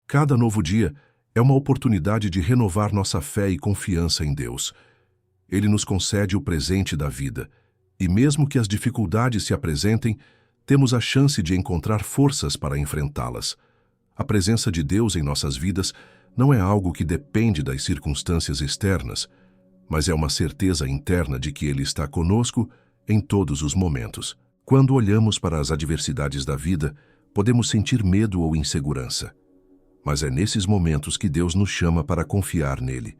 Cada novo dia é uma oportunidade de renovar nossa fé e confiança em Deus. Ele nos concede o presente da vida, e mesmo que as dificuldades se apresentem, temos a chance de encontrar forças para enfrentá-las. A presença de Deus em nossas vidas não é algo que depende das circunstâncias externas, mas é uma certeza interna de que Ele está conosco em todos os momentos. Quando olhamos para as adversidades da vida, podemos sentir medo ou insegurança. Mas é nesses momentos que Deus nos chama para confiar nele.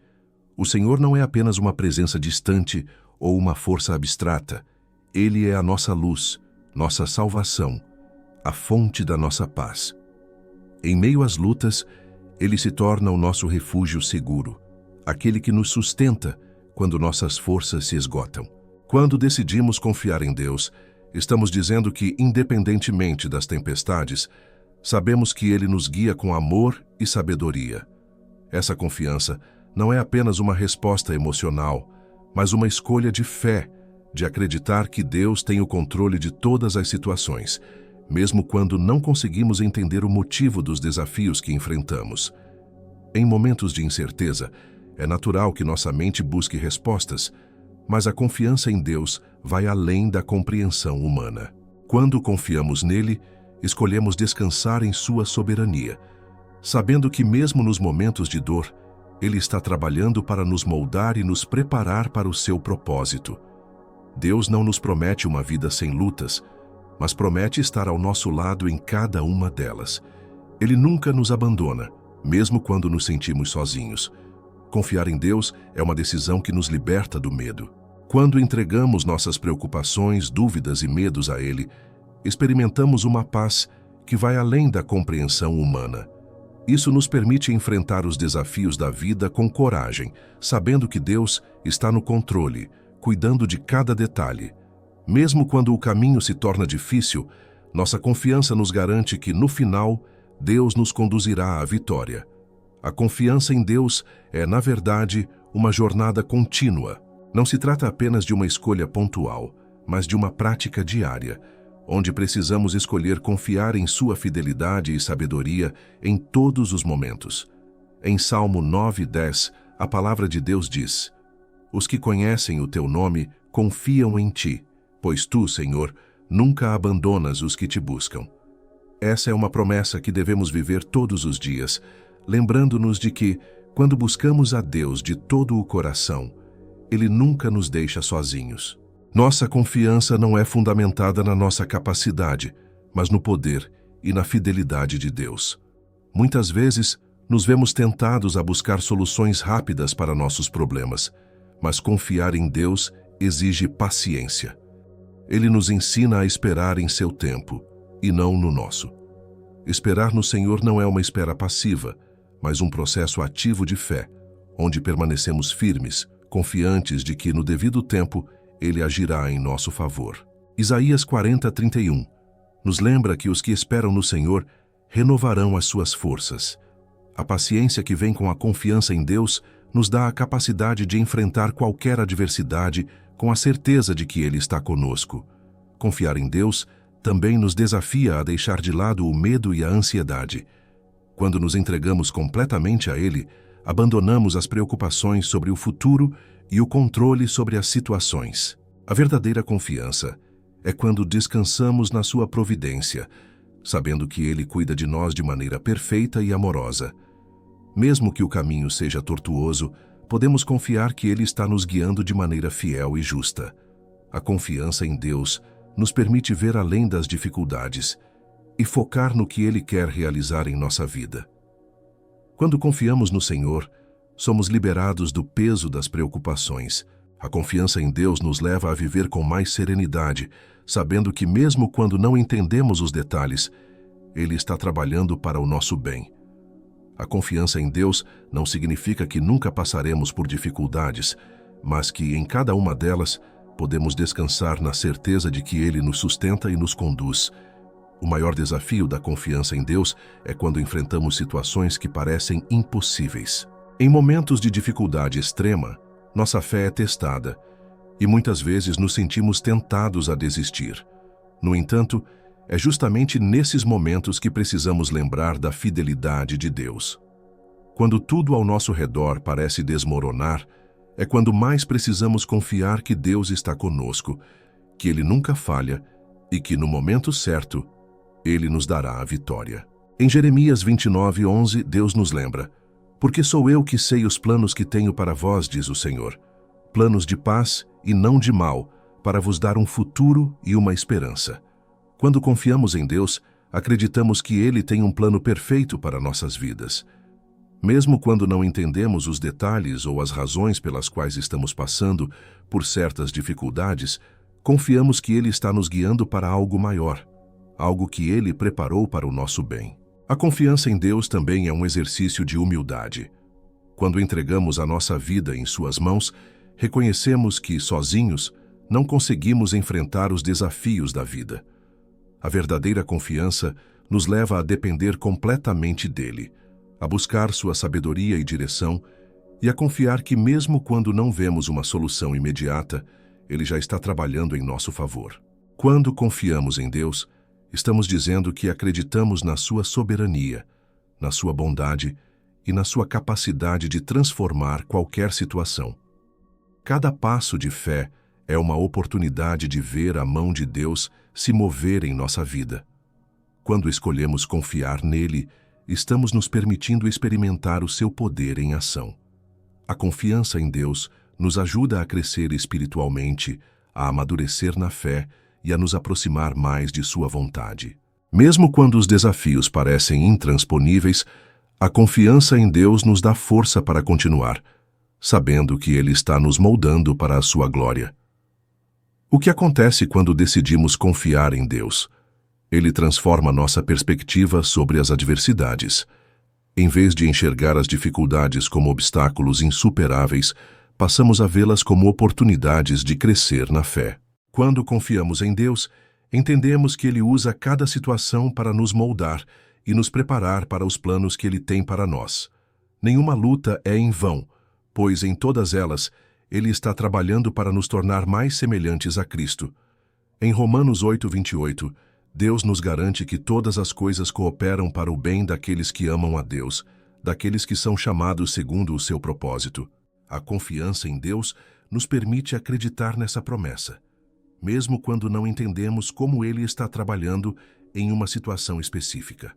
O Senhor não é apenas uma presença distante ou uma força abstrata. Ele é a nossa luz, nossa salvação, a fonte da nossa paz. Em meio às lutas, Ele se torna o nosso refúgio seguro, aquele que nos sustenta quando nossas forças se esgotam. Quando decidimos confiar em Deus, estamos dizendo que, independentemente das tempestades, sabemos que Ele nos guia com amor e sabedoria. Essa confiança não é apenas uma resposta emocional, mas uma escolha de fé, de acreditar que Deus tem o controle de todas as situações, mesmo quando não conseguimos entender o motivo dos desafios que enfrentamos. Em momentos de incerteza, é natural que nossa mente busque respostas, mas a confiança em Deus vai além da compreensão humana. Quando confiamos nele, escolhemos descansar em sua soberania, sabendo que mesmo nos momentos de dor, Ele está trabalhando para nos moldar e nos preparar para o seu propósito. Deus não nos promete uma vida sem lutas, mas promete estar ao nosso lado em cada uma delas. Ele nunca nos abandona, mesmo quando nos sentimos sozinhos. Confiar em Deus é uma decisão que nos liberta do medo. Quando entregamos nossas preocupações, dúvidas e medos a Ele, experimentamos uma paz que vai além da compreensão humana. Isso nos permite enfrentar os desafios da vida com coragem, sabendo que Deus está no controle, cuidando de cada detalhe. Mesmo quando o caminho se torna difícil, nossa confiança nos garante que, no final, Deus nos conduzirá à vitória. A confiança em Deus é, na verdade, uma jornada contínua. Não se trata apenas de uma escolha pontual, mas de uma prática diária, onde precisamos escolher confiar em sua fidelidade e sabedoria em todos os momentos. Em Salmo 9:10, a palavra de Deus diz: "Os que conhecem o teu nome confiam em ti, pois tu, Senhor, nunca abandonas os que te buscam." Essa é uma promessa que devemos viver todos os dias, lembrando-nos de que, quando buscamos a Deus de todo o coração, Ele nunca nos deixa sozinhos. Nossa confiança não é fundamentada na nossa capacidade, mas no poder e na fidelidade de Deus. Muitas vezes, nos vemos tentados a buscar soluções rápidas para nossos problemas, mas confiar em Deus exige paciência. Ele nos ensina a esperar em seu tempo, e não no nosso. Esperar no Senhor não é uma espera passiva, mas um processo ativo de fé, onde permanecemos firmes, confiantes de que, no devido tempo, Ele agirá em nosso favor. Isaías 40:31 nos lembra que os que esperam no Senhor renovarão as suas forças. A paciência que vem com a confiança em Deus nos dá a capacidade de enfrentar qualquer adversidade com a certeza de que Ele está conosco. Confiar em Deus também nos desafia a deixar de lado o medo e a ansiedade. Quando nos entregamos completamente a Ele, abandonamos as preocupações sobre o futuro e o controle sobre as situações. A verdadeira confiança é quando descansamos na sua providência, sabendo que Ele cuida de nós de maneira perfeita e amorosa. Mesmo que o caminho seja tortuoso, podemos confiar que Ele está nos guiando de maneira fiel e justa. A confiança em Deus nos permite ver além das dificuldades e focar no que Ele quer realizar em nossa vida. Quando confiamos no Senhor, somos liberados do peso das preocupações. A confiança em Deus nos leva a viver com mais serenidade, sabendo que mesmo quando não entendemos os detalhes, Ele está trabalhando para o nosso bem. A confiança em Deus não significa que nunca passaremos por dificuldades, mas que em cada uma delas podemos descansar na certeza de que Ele nos sustenta e nos conduz. O maior desafio da confiança em Deus é quando enfrentamos situações que parecem impossíveis. Em momentos de dificuldade extrema, nossa fé é testada e muitas vezes nos sentimos tentados a desistir. No entanto, É justamente nesses momentos que precisamos lembrar da fidelidade de Deus. Quando tudo ao nosso redor parece desmoronar, é quando mais precisamos confiar que Deus está conosco, que Ele nunca falha e que, no momento certo, Ele nos dará a vitória. Em Jeremias 29:11, Deus nos lembra: porque sou eu que sei os planos que tenho para vós, diz o Senhor, planos de paz e não de mal, para vos dar um futuro e uma esperança. Quando confiamos em Deus, acreditamos que Ele tem um plano perfeito para nossas vidas. Mesmo quando não entendemos os detalhes ou as razões pelas quais estamos passando por certas dificuldades, confiamos que Ele está nos guiando para algo maior, algo que Ele preparou para o nosso bem. A confiança em Deus também é um exercício de humildade. Quando entregamos a nossa vida em Suas mãos, reconhecemos que, sozinhos, não conseguimos enfrentar os desafios da vida. A verdadeira confiança nos leva a depender completamente dEle, a buscar sua sabedoria e direção e a confiar que, mesmo quando não vemos uma solução imediata, Ele já está trabalhando em nosso favor. Quando confiamos em Deus, estamos dizendo que acreditamos na sua soberania, na sua bondade e na sua capacidade de transformar qualquer situação. Cada passo de fé é uma oportunidade de ver a mão de Deus se mover em nossa vida. Quando escolhemos confiar nele, estamos nos permitindo experimentar o seu poder em ação. A confiança em Deus nos ajuda a crescer espiritualmente, a amadurecer na fé e a nos aproximar mais de sua vontade. Mesmo quando os desafios parecem intransponíveis, a confiança em Deus nos dá força para continuar, sabendo que Ele está nos moldando para a sua glória. O que acontece quando decidimos confiar em Deus? Ele transforma nossa perspectiva sobre as adversidades. Em vez de enxergar as dificuldades como obstáculos insuperáveis, passamos a vê-las como oportunidades de crescer na fé. Quando confiamos em Deus, entendemos que Ele usa cada situação para nos moldar e nos preparar para os planos que Ele tem para nós. Nenhuma luta é em vão, pois em todas elas, Ele está trabalhando para nos tornar mais semelhantes a Cristo. Em Romanos 8:28, Deus nos garante que todas as coisas cooperam para o bem daqueles que amam a Deus, daqueles que são chamados segundo o seu propósito. A confiança em Deus nos permite acreditar nessa promessa, mesmo quando não entendemos como Ele está trabalhando em uma situação específica.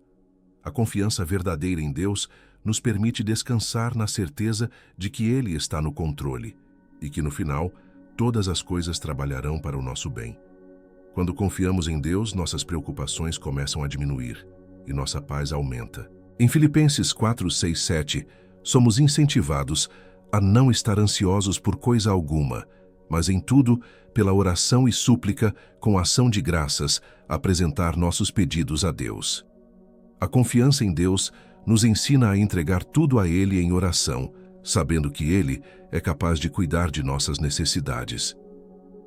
A confiança verdadeira em Deus nos permite descansar na certeza de que Ele está no controle e que, no final, todas as coisas trabalharão para o nosso bem. Quando confiamos em Deus, nossas preocupações começam a diminuir e nossa paz aumenta. Em Filipenses 4:6-7, somos incentivados a não estar ansiosos por coisa alguma, mas em tudo, pela oração e súplica, com ação de graças, apresentar nossos pedidos a Deus. A confiança em Deus nos ensina a entregar tudo a Ele em oração, sabendo que Ele é capaz de cuidar de nossas necessidades.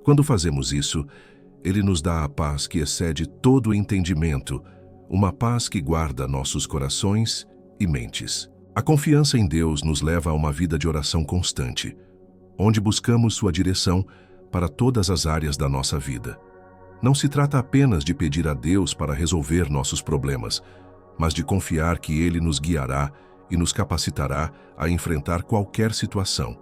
Quando fazemos isso, Ele nos dá a paz que excede todo o entendimento, uma paz que guarda nossos corações e mentes. A confiança em Deus nos leva a uma vida de oração constante, onde buscamos sua direção para todas as áreas da nossa vida. Não se trata apenas de pedir a Deus para resolver nossos problemas, mas de confiar que Ele nos guiará e nos capacitará a enfrentar qualquer situação.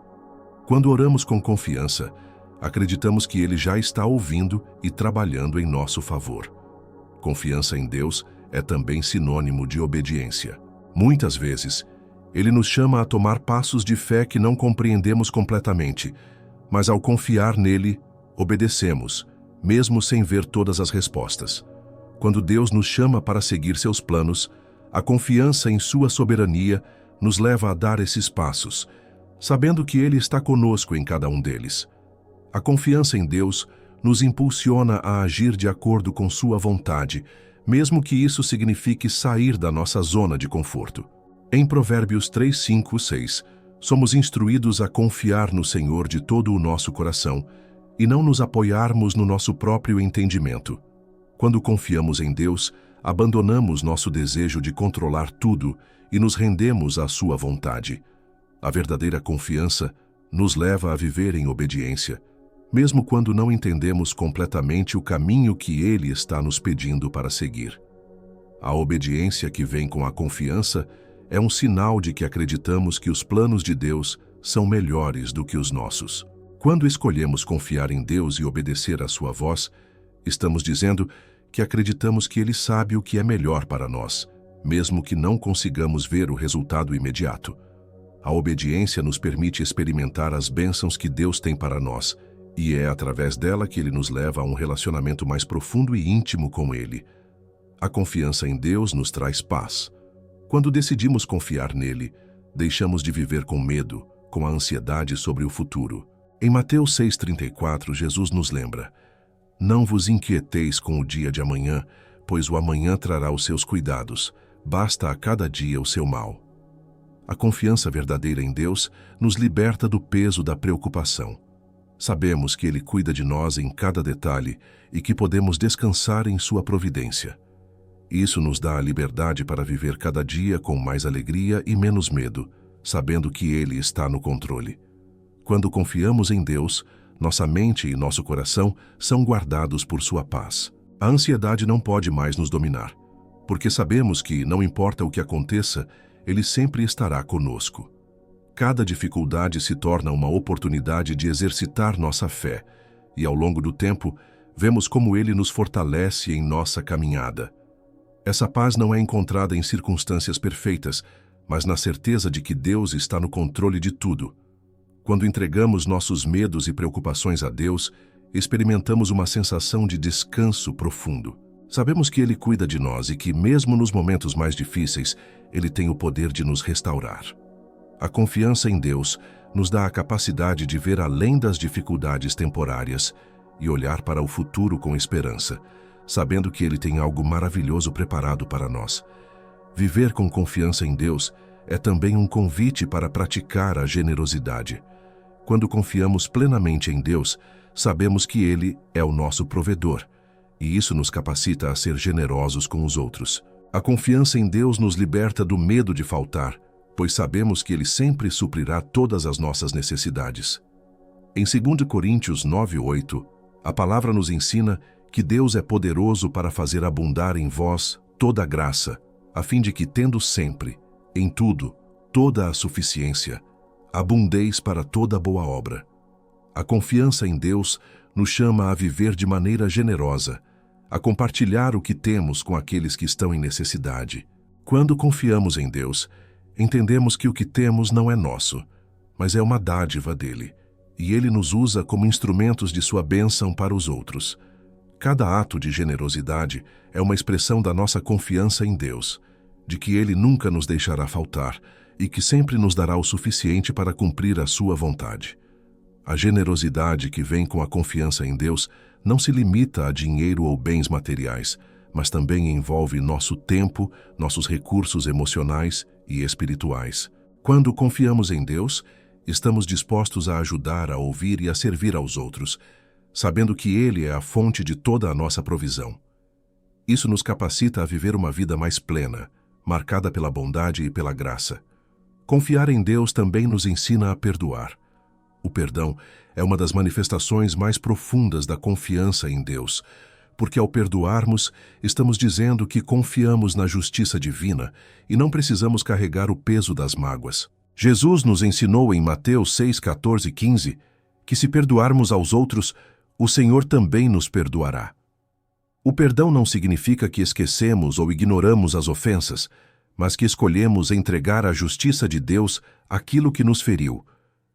Quando oramos com confiança, acreditamos que Ele já está ouvindo e trabalhando em nosso favor. Confiança em Deus é também sinônimo de obediência. Muitas vezes, Ele nos chama a tomar passos de fé que não compreendemos completamente, mas ao confiar nele, obedecemos, mesmo sem ver todas as respostas. Quando Deus nos chama para seguir seus planos, a confiança em sua soberania nos leva a dar esses passos, sabendo que Ele está conosco em cada um deles. A confiança em Deus nos impulsiona a agir de acordo com sua vontade, mesmo que isso signifique sair da nossa zona de conforto. Em Provérbios 3:5-6, somos instruídos a confiar no Senhor de todo o nosso coração e não nos apoiarmos no nosso próprio entendimento. Quando confiamos em Deus, abandonamos nosso desejo de controlar tudo e nos rendemos à sua vontade. A verdadeira confiança nos leva a viver em obediência, mesmo quando não entendemos completamente o caminho que Ele está nos pedindo para seguir. A obediência que vem com a confiança é um sinal de que acreditamos que os planos de Deus são melhores do que os nossos. Quando escolhemos confiar em Deus e obedecer à sua voz, estamos dizendo que acreditamos que Ele sabe o que é melhor para nós, mesmo que não consigamos ver o resultado imediato. A obediência nos permite experimentar as bênçãos que Deus tem para nós, e é através dela que Ele nos leva a um relacionamento mais profundo e íntimo com Ele. A confiança em Deus nos traz paz. Quando decidimos confiar nele, deixamos de viver com medo, com a ansiedade sobre o futuro. Em Mateus 6,34, Jesus nos lembra: "Não vos inquieteis com o dia de amanhã, pois o amanhã trará os seus cuidados. Basta a cada dia o seu mal." A confiança verdadeira em Deus nos liberta do peso da preocupação. Sabemos que Ele cuida de nós em cada detalhe e que podemos descansar em sua providência. Isso nos dá a liberdade para viver cada dia com mais alegria e menos medo, sabendo que Ele está no controle. Quando confiamos em Deus, nossa mente e nosso coração são guardados por sua paz. A ansiedade não pode mais nos dominar, porque sabemos que, não importa o que aconteça, Ele sempre estará conosco. Cada dificuldade se torna uma oportunidade de exercitar nossa fé, e ao longo do tempo, vemos como Ele nos fortalece em nossa caminhada. Essa paz não é encontrada em circunstâncias perfeitas, mas na certeza de que Deus está no controle de tudo. Quando entregamos nossos medos e preocupações a Deus, experimentamos uma sensação de descanso profundo. Sabemos que Ele cuida de nós e que, mesmo nos momentos mais difíceis, Ele tem o poder de nos restaurar. A confiança em Deus nos dá a capacidade de ver além das dificuldades temporárias e olhar para o futuro com esperança, sabendo que Ele tem algo maravilhoso preparado para nós. Viver com confiança em Deus é também um convite para praticar a generosidade. Quando confiamos plenamente em Deus, sabemos que Ele é o nosso provedor, e isso nos capacita a ser generosos com os outros. A confiança em Deus nos liberta do medo de faltar, pois sabemos que Ele sempre suprirá todas as nossas necessidades. Em 2 Coríntios 9:8, a palavra nos ensina que Deus é poderoso para fazer abundar em vós toda a graça, a fim de que, tendo sempre, em tudo, toda a suficiência, abundeis para toda boa obra. A confiança em Deus nos chama a viver de maneira generosa, a compartilhar o que temos com aqueles que estão em necessidade. Quando confiamos em Deus, entendemos que o que temos não é nosso, mas é uma dádiva dele, e Ele nos usa como instrumentos de sua bênção para os outros. Cada ato de generosidade é uma expressão da nossa confiança em Deus, de que Ele nunca nos deixará faltar e que sempre nos dará o suficiente para cumprir a sua vontade. A generosidade que vem com a confiança em Deus não se limita a dinheiro ou bens materiais, mas também envolve nosso tempo, nossos recursos emocionais e espirituais. Quando confiamos em Deus, estamos dispostos a ajudar, a ouvir e a servir aos outros, sabendo que Ele é a fonte de toda a nossa provisão. Isso nos capacita a viver uma vida mais plena, marcada pela bondade e pela graça. Confiar em Deus também nos ensina a perdoar. O perdão é uma das manifestações mais profundas da confiança em Deus, porque ao perdoarmos, estamos dizendo que confiamos na justiça divina e não precisamos carregar o peso das mágoas. Jesus nos ensinou em Mateus 6:14 e 15 que se perdoarmos aos outros, o Senhor também nos perdoará. O perdão não significa que esquecemos ou ignoramos as ofensas, mas que escolhemos entregar à justiça de Deus aquilo que nos feriu.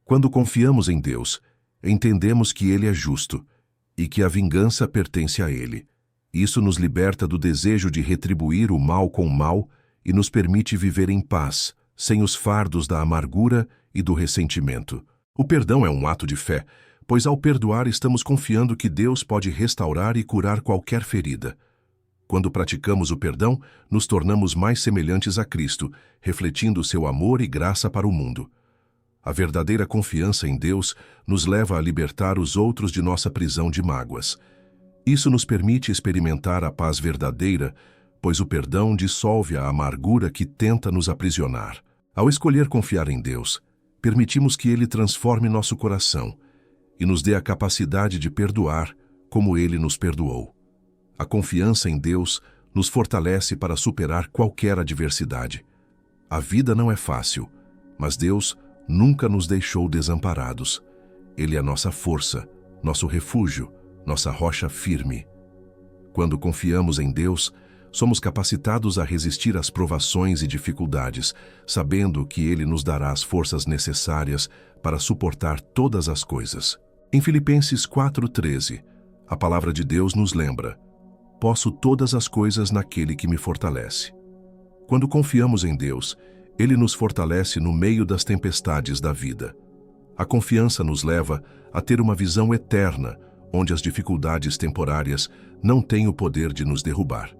Quando confiamos em Deus, entendemos que Ele é justo e que a vingança pertence a Ele. Isso nos liberta do desejo de retribuir o mal com o mal e nos permite viver em paz, sem os fardos da amargura e do ressentimento. O perdão é um ato de fé, pois ao perdoar estamos confiando que Deus pode restaurar e curar qualquer ferida. Quando praticamos o perdão, nos tornamos mais semelhantes a Cristo, refletindo seu amor e graça para o mundo. A verdadeira confiança em Deus nos leva a libertar os outros de nossa prisão de mágoas. Isso nos permite experimentar a paz verdadeira, pois o perdão dissolve a amargura que tenta nos aprisionar. Ao escolher confiar em Deus, permitimos que Ele transforme nosso coração. e nos dê a capacidade de perdoar como Ele nos perdoou. A confiança em Deus nos fortalece para superar qualquer adversidade. A vida não é fácil, mas Deus nunca nos deixou desamparados. Ele é nossa força, nosso refúgio, nossa rocha firme. Quando confiamos em Deus, somos capacitados a resistir às provações e dificuldades, sabendo que Ele nos dará as forças necessárias para suportar todas as coisas. Em Filipenses 4:13, a palavra de Deus nos lembra: posso todas as coisas naquele que me fortalece. Quando confiamos em Deus, Ele nos fortalece no meio das tempestades da vida. A confiança nos leva a ter uma visão eterna, onde as dificuldades temporárias não têm o poder de nos derrubar.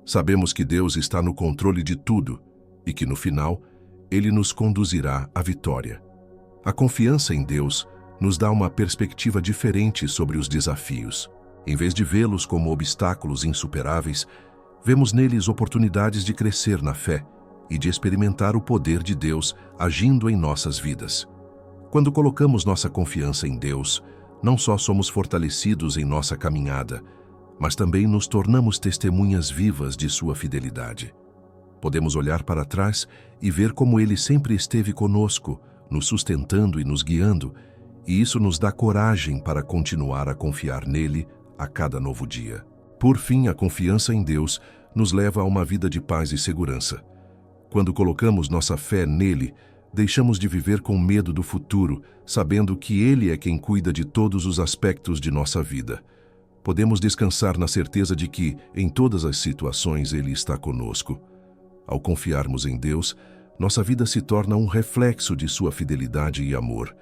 Sabemos que Deus está no controle de tudo e que, no final, Ele nos conduzirá à vitória. A confiança em Deus nos dá uma perspectiva diferente sobre os desafios. Em vez de vê-los como obstáculos insuperáveis, vemos neles oportunidades de crescer na fé e de experimentar o poder de Deus agindo em nossas vidas. Quando colocamos nossa confiança em Deus, não só somos fortalecidos em nossa caminhada, mas também nos tornamos testemunhas vivas de sua fidelidade. Podemos olhar para trás e ver como Ele sempre esteve conosco, nos sustentando e nos guiando, e isso nos dá coragem para continuar a confiar nele a cada novo dia. Por fim, a confiança em Deus nos leva a uma vida de paz e segurança. Quando colocamos nossa fé nele, deixamos de viver com medo do futuro, sabendo que Ele é quem cuida de todos os aspectos de nossa vida. Podemos descansar na certeza de que, em todas as situações, Ele está conosco. Ao confiarmos em Deus, nossa vida se torna um reflexo de sua fidelidade e amor,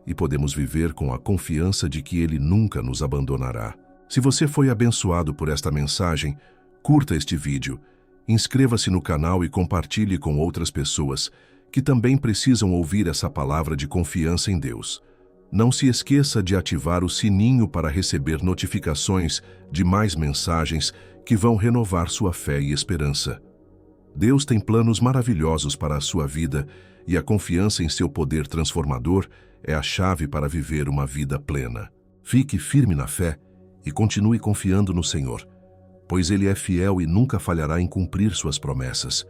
e podemos viver com a confiança de que Ele nunca nos abandonará. Se você foi abençoado por esta mensagem, curta este vídeo, inscreva-se no canal e compartilhe com outras pessoas que também precisam ouvir essa palavra de confiança em Deus. Não se esqueça de ativar o sininho para receber notificações de mais mensagens que vão renovar sua fé e esperança. Deus tem planos maravilhosos para a sua vida e a confiança em seu poder transformador é a chave para viver uma vida plena. Fique firme na fé e continue confiando no Senhor, pois Ele é fiel e nunca falhará em cumprir suas promessas.